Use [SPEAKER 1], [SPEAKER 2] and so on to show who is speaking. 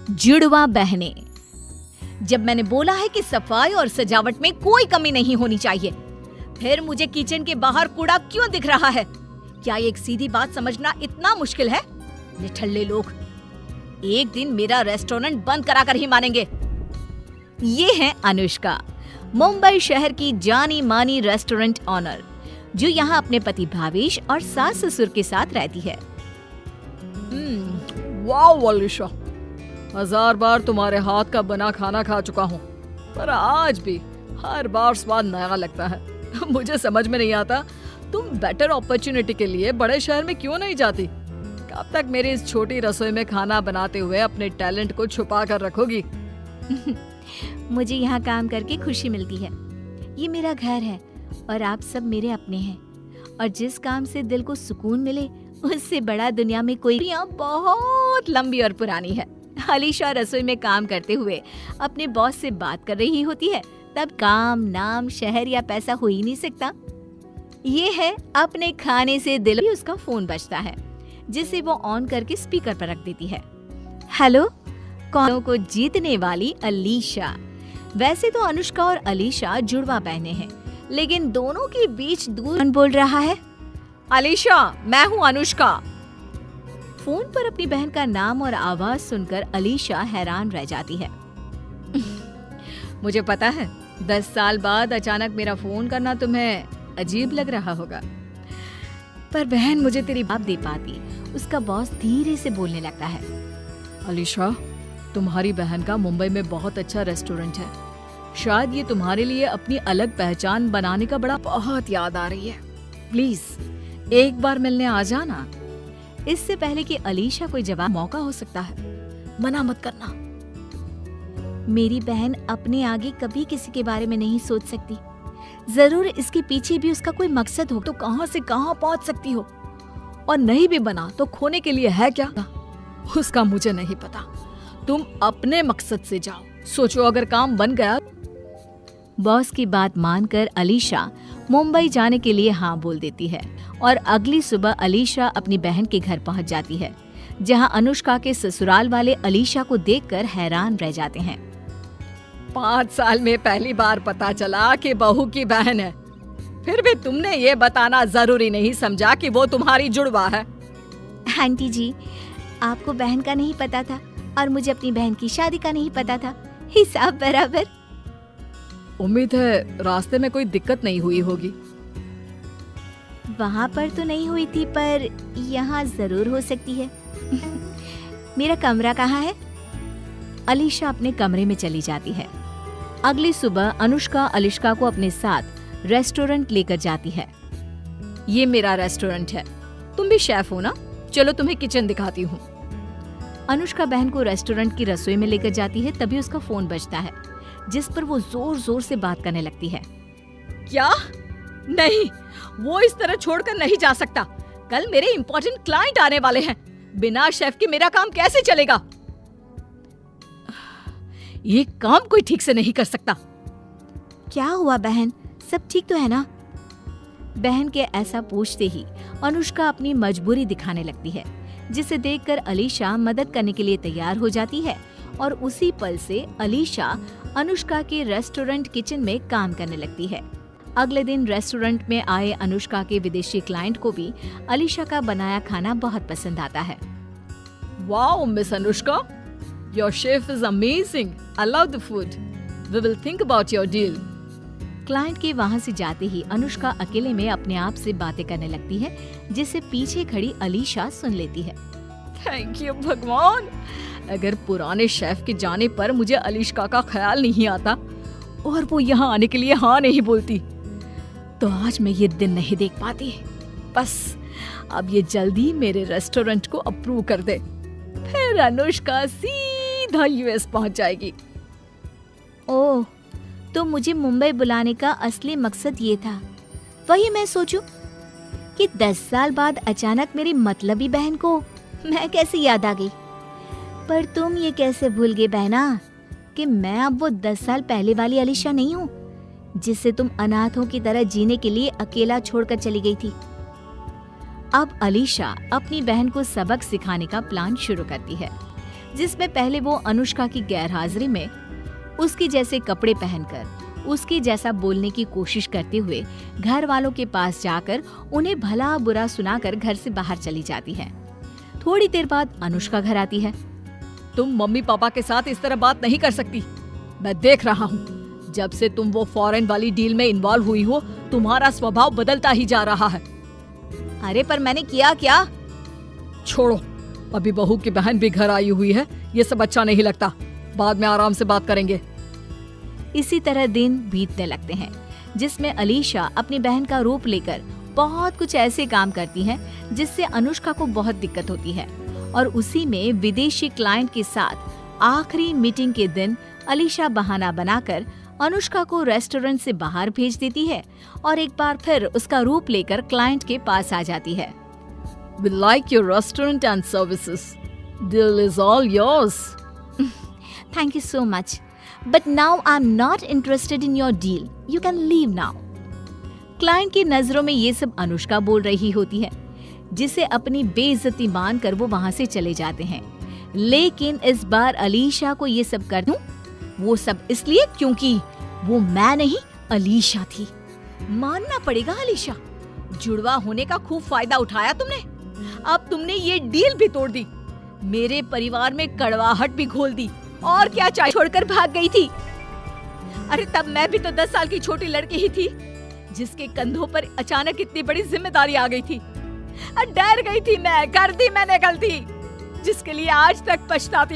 [SPEAKER 1] जुड़वा बहनें। जब मैंने बोला है कि सफाई और सजावट में कोई कमी नहीं होनी चाहिए, फिर मुझे किचन के बाहर कूड़ा क्यों दिख रहा है? क्या एक सीधी बात समझना इतना मुश्किल है? निठल्ले लोग, एक दिन मेरा रेस्टोरेंट बंद कराकर ही मानेंगे। ये है अनुष्का, मुंबई शहर की जानी मानी रेस्टोरेंट ऑनर, जो यहाँ अपने पति भावेश और सास ससुर के साथ रहती है।
[SPEAKER 2] वाह अलीशा, 1000 बार तुम्हारे हाथ का बना खाना खा चुका हूँ, पर आज भी हर बार स्वाद नया लगता है। मुझे समझ में नहीं आता तुम बेटर अपॉर्चुनिटी के लिए बड़े शहर में क्यों नहीं जाती? कब तक मेरी इस छोटी रसोई में खाना बनाते हुए अपने टैलेंट को छुपा कर रखोगी?
[SPEAKER 1] मुझे यहाँ काम करके खुशी मिलती है। ये मेरा घर है और आप सब मेरे अपने हैं, और जिस काम से दिल को सुकून मिले उससे बड़ा दुनिया में कोई बहुत लंबी और पुरानी है। अलीशा रसोई में काम करते हुए अपने बॉस से बात कर रही होती है, तब काम, नाम, शहर या पैसा हो ही नहीं सकता। ये है अपने खाने से दिल भी उसका फोन बजता है, जिसे वो ऑन करके स्पीकर पर रख देती है। हेलो, कौन को जीतने वाली अलीशा। वैसे तो अनुष्का और अलीशा जुड़वा बहनें हैं, लेकिन दोनों के बीच दूर कौन बोल रहा है?
[SPEAKER 2] अलीशा, मैं हूँ अनुष्का।
[SPEAKER 1] फोन पर अपनी बहन का नाम और आवाज सुनकर अलीशा हैरान रह जाती है।
[SPEAKER 2] मुझे पता है 10 साल बाद अचानक मेरा फोन करना तुम्हें अजीब लग रहा होगा,
[SPEAKER 1] पर बहन मुझे तेरी बात दे पाती। उसका बॉस धीरे से बोलने लगता है।
[SPEAKER 2] अलीशा, तुम्हारी बहन का मुंबई में बहुत अच्छा रेस्टोरेंट है। शायद ये तुम्हारे लिए अपनी अलग पहचान बनाने का बहुत याद आ रही है। प्लीज एक बार मिलने आ जाना।
[SPEAKER 1] इससे पहले कि अलीशा कोई जवाब,
[SPEAKER 2] मौका हो सकता है, मना मत करना।
[SPEAKER 1] मेरी बहन अपने आगे कभी किसी के बारे में नहीं सोच सकती। जरूर इसके पीछे भी उसका कोई मकसद हो।
[SPEAKER 2] तो कहां से कहां पहुंच सकती हो, और नहीं भी बना तो खोने के लिए है क्या? उसका मुझे नहीं पता। तुम अपने मकसद से जाओ, सोचो अगर काम बन गया।
[SPEAKER 1] बॉस की बात मानकर अलीशा मुंबई जाने के लिए हाँ बोल देती है, और अगली सुबह अलीशा अपनी बहन के घर पहुंच जाती है, जहां अनुष्का के ससुराल वाले अलीशा को देखकर हैरान रह जाते हैं।
[SPEAKER 2] 5 साल में पहली बार पता चला कि बहू की बहन है, फिर भी तुमने ये बताना जरूरी नहीं समझा कि वो तुम्हारी जुड़वा है।
[SPEAKER 1] आंटी जी, आपको बहन का नहीं पता था और मुझे अपनी बहन की शादी का नहीं पता था। हिसाब बराबर।
[SPEAKER 2] उम्मीद है रास्ते में कोई दिक्कत नहीं हुई होगी।
[SPEAKER 1] वहाँ पर तो नहीं हुई थी, पर यहाँ जरूर हो सकती है। मेरा कमरा कहाँ है? अलीशा अपने कमरे में चली जाती है। अगली सुबह अनुष्का अलीशा को अपने साथ रेस्टोरेंट लेकर जाती है।
[SPEAKER 2] ये मेरा रेस्टोरेंट है, तुम भी शेफ हो ना? चलो तुम्हें किचन दिखाती हूँ।
[SPEAKER 1] अनुष्का बहन को रेस्टोरेंट की रसोई में लेकर जाती है, तभी उसका फोन बजता है, जिस पर वो जोर जोर से बात करने लगती है।
[SPEAKER 2] क्या? नहीं, वो इस तरह छोड़कर नहीं जा सकता। कल मेरे इंपॉर्टेंट क्लाइंट आने वाले हैं। बिना शेफ के मेरा काम कैसे चलेगा? ये काम कोई ठीक से नहीं कर सकता।
[SPEAKER 1] क्या हुआ बहन, सब ठीक तो है ना? बहन के ऐसा पूछते ही अनुष्का अपनी मजबूरी दिखाने लगती है, जिसे देखकर अलीशा मदद करने के लिए तैयार हो जाती है, और उसी पल से अलीशा अनुष्का के रेस्टोरेंट किचन में काम करने लगती है। अगले दिन रेस्टोरेंट में आए अनुष्का के विदेशी क्लाइंट को भी अलीशा का बनाया खाना बहुत पसंद आता है।
[SPEAKER 2] Wow miss Anushka, your chef is amazing. I love the food. We will think about your deal.
[SPEAKER 1] Client के वहाँ से जाते ही अनुष्का अकेले में अपने आप से बातें करने लगती है, जिसे पीछे खड़ी अलीशा सुन लेती है।
[SPEAKER 2] थैंक यू भगवान, अगर पुराने शेफ के जाने पर मुझे अलीशा का ख्याल नहीं आता और वो यहाँ आने के लिए हाँ नहीं बोलती, तो आज मैं ये दिन नहीं देख पाती। बस अब ये जल्दी मेरे रेस्टोरेंट को अप्रूव कर दे, फिर अनुष्का सीधा यूएस पहुंच जाएगी।
[SPEAKER 1] ओह, तो मुझे मुंबई बुलाने का असली मकसद ये था। वही मैं सोचूं कि 10 साल बाद अचानक मेरी मतलबी बहन को मैं कैसे याद आ गई। पर तुम ये कैसे भूल गए बहना कि मैं अब वो 10 साल पहले वाली अलीशा नहीं हूँ, जिससे तुम अनाथों की तरह जीने के लिए अकेला छोड़कर चली गई थी। अब अलीशा अपनी बहन को सबक सिखाने का प्लान शुरू करती है। जिसमें पहले वो अनुष्का की गैरहाजिरी में उसके जैसे कपड़े पहनकर उसके जैसा बोलने की कोशिश करते हुए घर वालों के पास जाकर उन्हें भला बुरा सुनाकर घर से बाहर चली जाती है। थोड़ी देर बाद अनुष्का घर आती है।
[SPEAKER 2] तुम मम्मी पापा के साथ इस तरह बात नहीं कर सकती। मैं देख रहा हूँ, जब से तुम वो फॉरेन वाली डील में इन्वॉल्व हुई हो, तुम्हारा स्वभाव बदलता ही जा रहा है।
[SPEAKER 1] अरे पर मैंने किया क्या?
[SPEAKER 2] छोड़ो, अभी बहू की बहन भी घर आई हुई है, ये सब अच्छा नहीं लगता। बाद में आराम से बात करेंगे।
[SPEAKER 1] इसी तरह दिन बीतने लगते हैं, जिसमें अलीशा अपनी बहन का रूप लेकर बहुत कुछ ऐसे काम करती है जिससे अनुष्का को बहुत दिक्कत होती है। और उसी में विदेशी क्लाइंट के साथ आखिरी मीटिंग के दिन अलीशा बहाना बनाकर अनुष्का को रेस्टोरेंट से बाहर भेज देती है और एक बार फिर उसका रूप लेकर क्लाइंट के पास आ जाती है।
[SPEAKER 2] We like your restaurant and services. Deal is all yours.
[SPEAKER 1] Thank you so much. But now I'm not interested in your deal. You can leave now. Client की नजरों में ये सब अनुष्का बोल रही होती है, जिसे अपनी बेइज्जती मानकर वो वहां से चले जाते हैं। लेकिन इस बार अलीशा को ये सब कर दूं, वो सब इसलिए क्योंकि वो मैं नहीं अलीशा थी।
[SPEAKER 2] मानना पड़ेगा अलीशा, जुड़वा होने का खूब फायदा उठाया तुमने। अब तुमने ये डील भी तोड़ दी, मेरे परिवार में कड़वाहट भी घोल दी, और क्या चाहिए?
[SPEAKER 1] छोड़कर भाग गई थी।
[SPEAKER 2] अरे तब मैं भी तो 10 साल की छोटी लड़की ही थी, जिसके कंधों पर अचानक इतनी बड़ी जिम्मेदारी आ गई थी। डर गई थी मैं, कर दी मैंने गलती, जिसके लिए आज तक पछताती हूँ।